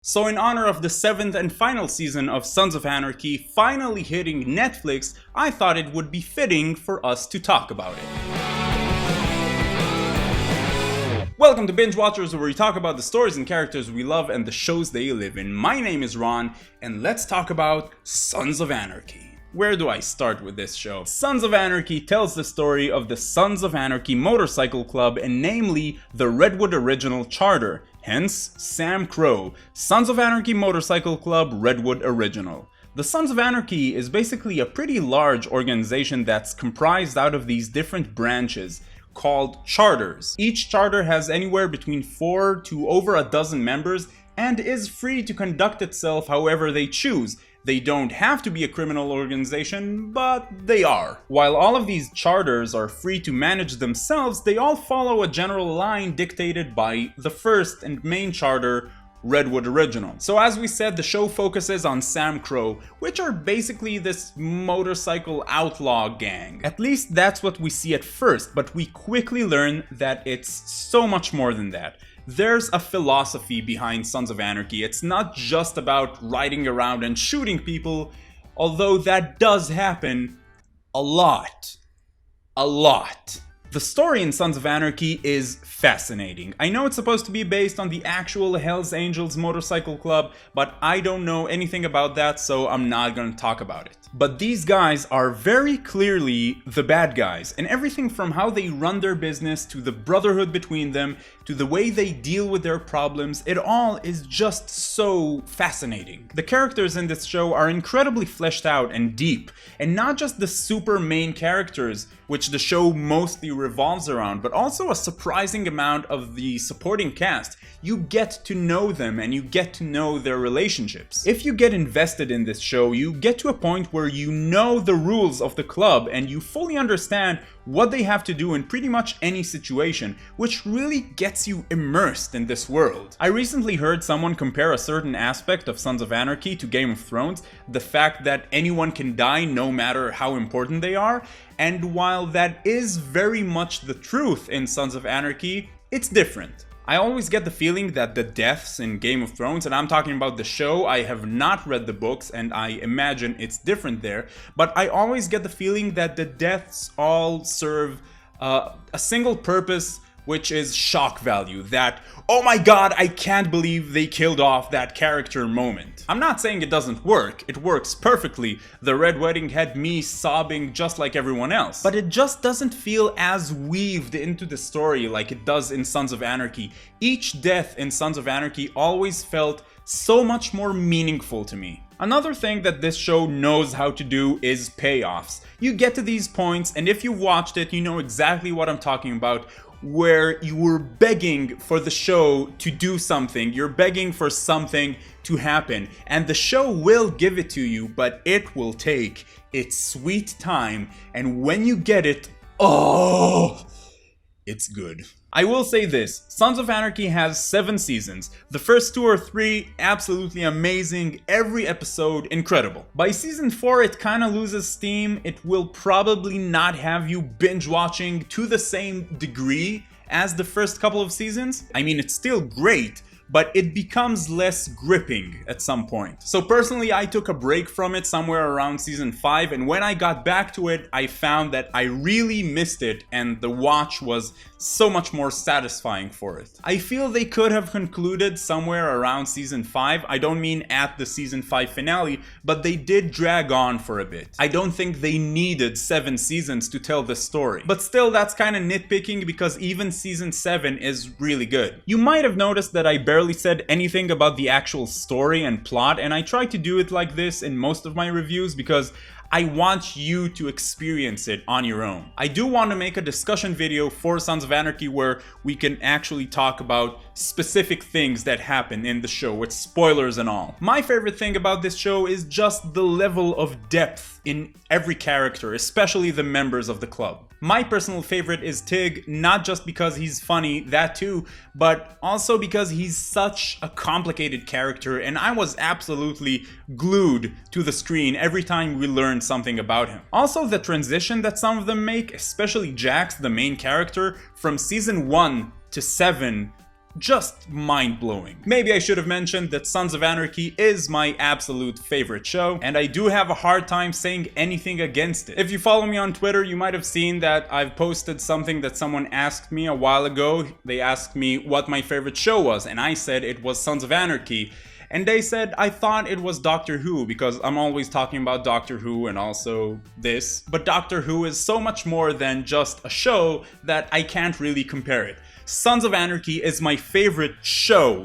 So in honor of the 7th and final season of Sons of Anarchy finally hitting Netflix, I thought it would be fitting for us to talk about it. Welcome to Binge Watchers, where we talk about the stories and characters we love and the shows they live in. My name is Ron, and let's talk about Sons of Anarchy. Where do I start with this show? Sons of Anarchy tells the story of the Sons of Anarchy motorcycle club, and namely the Redwood Original Charter, hence SAMCRO, Sons of Anarchy Motorcycle Club Redwood Original. The Sons of Anarchy is basically a pretty large organization that's comprised out of these different branches called charters. Each charter has anywhere between 4 to over a dozen members and is free to conduct itself however they choose. They don't have to be a criminal organization, but they are. While all of these charters are free to manage themselves, they all follow a general line dictated by the first and main charter, Redwood Original. So as we said, the show focuses on SAMCRO, which are basically this motorcycle outlaw gang. At least that's what we see at first, but we quickly learn that it's so much more than that. There's a philosophy behind Sons of Anarchy. It's not just about riding around and shooting people, although that does happen a lot. A lot. The story in Sons of Anarchy is fascinating. I know it's supposed to be based on the actual Hells Angels motorcycle club, but I don't know anything about that, so I'm not gonna talk about it. But these guys are very clearly the bad guys, and everything from how they run their business to the brotherhood between them to the way they deal with their problems, it all is just so fascinating. The characters in this show are incredibly fleshed out and deep, and not just the super main characters, which the show mostly revolves around, but also a surprising amount of the supporting cast. You get to know them and you get to know their relationships. If you get invested in this show, you get to a point where you know the rules of the club and you fully understand what they have to do in pretty much any situation, which really gets you immersed in this world. I recently heard someone compare a certain aspect of Sons of Anarchy to Game of Thrones, the fact that anyone can die no matter how important they are, and while that is very much the truth in Sons of Anarchy, it's different. I always get the feeling that the deaths in Game of Thrones, and I'm talking about the show, I have not read the books and I imagine it's different there, but I always get the feeling that the deaths all serve a single purpose, which is shock value, that, oh my god, I can't believe they killed off that character moment. I'm not saying it doesn't work, it works perfectly. The Red Wedding had me sobbing just like everyone else. But it just doesn't feel as weaved into the story like it does in Sons of Anarchy. Each death in Sons of Anarchy always felt so much more meaningful to me. Another thing that this show knows how to do is payoffs. You get to these points, and if you've watched it, you know exactly what I'm talking about, where you were begging for the show to do something, you're begging for something to happen, and the show will give it to you, but it will take its sweet time, and when you get it, oh, it's good. I will say this, Sons of Anarchy has 7 seasons. The first 2 or 3, absolutely amazing, every episode incredible. By season 4 it kinda loses steam, it will probably not have you binge watching to the same degree as the first couple of seasons. I mean, it's still great, but it becomes less gripping at some point. So personally, I took a break from it somewhere around season 5, and when I got back to it, I found that I really missed it, and the watch was so much more satisfying for it. I feel they could have concluded somewhere around season 5. I don't mean at the season 5 finale, but they did drag on for a bit. I don't think they needed 7 seasons to tell the story. But still, that's kind of nitpicking because even season 7 is really good. You might have noticed that I barely said anything about the actual story and plot, and I try to do it like this in most of my reviews because I want you to experience it on your own. I do want to make a discussion video for Sons of Anarchy where we can actually talk about specific things that happen in the show with spoilers and all. My favorite thing about this show is just the level of depth in every character, especially the members of the club. My personal favorite is Tig, not just because he's funny, that too, but also because he's such a complicated character, and I was absolutely glued to the screen every time we learned something about him. Also, the transition that some of them make, especially Jax, the main character, from season 1 to 7, just mind-blowing. Maybe I should have mentioned that Sons of Anarchy is my absolute favorite show, and I do have a hard time saying anything against it. If you follow me on Twitter, you might have seen that I've posted something that someone asked me a while ago. They asked me what my favorite show was, and I said it was Sons of Anarchy. And they said I thought it was Doctor Who because I'm always talking about Doctor Who and also this. But Doctor Who is so much more than just a show that I can't really compare it. Sons of Anarchy is my favorite show.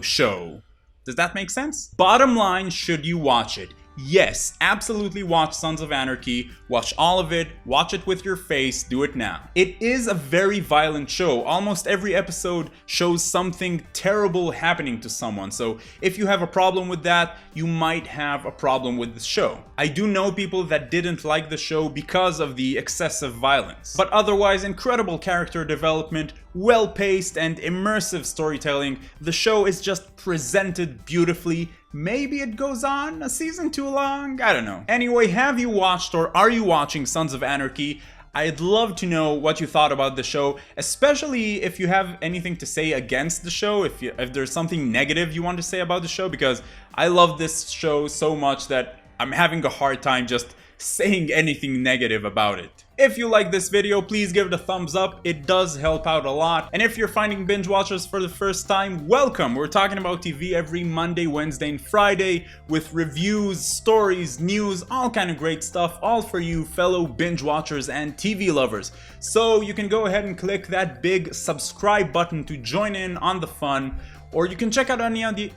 Does that make sense? Bottom line, should you watch it? Yes, absolutely watch Sons of Anarchy, watch all of it, watch it with your face, do it now. It is a very violent show. Almost every episode shows something terrible happening to someone, so if you have a problem with that, you might have a problem with the show. I do know people that didn't like the show because of the excessive violence, but otherwise incredible character development, well-paced and immersive storytelling. The show is just presented beautifully. Maybe it goes on a season too long? I don't know. Anyway, have you watched or are you watching Sons of Anarchy? I'd love to know what you thought about the show, especially if you have anything to say against the show, if there's something negative you want to say about the show, because I love this show so much that I'm having a hard time just saying anything negative about it. If you like this video, please give it a thumbs up. It does help out a lot. And if you're finding binge watchers for the first time, welcome. We're talking about TV every Monday, Wednesday, and Friday with reviews, stories, news, all kind of great stuff, all for you fellow binge watchers and TV lovers. So you can go ahead and click that big subscribe button to join in on the fun, or you can check out any of the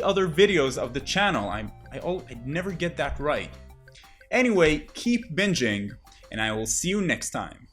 other videos of the channel. I never get that right. Anyway, keep binging, and I will see you next time.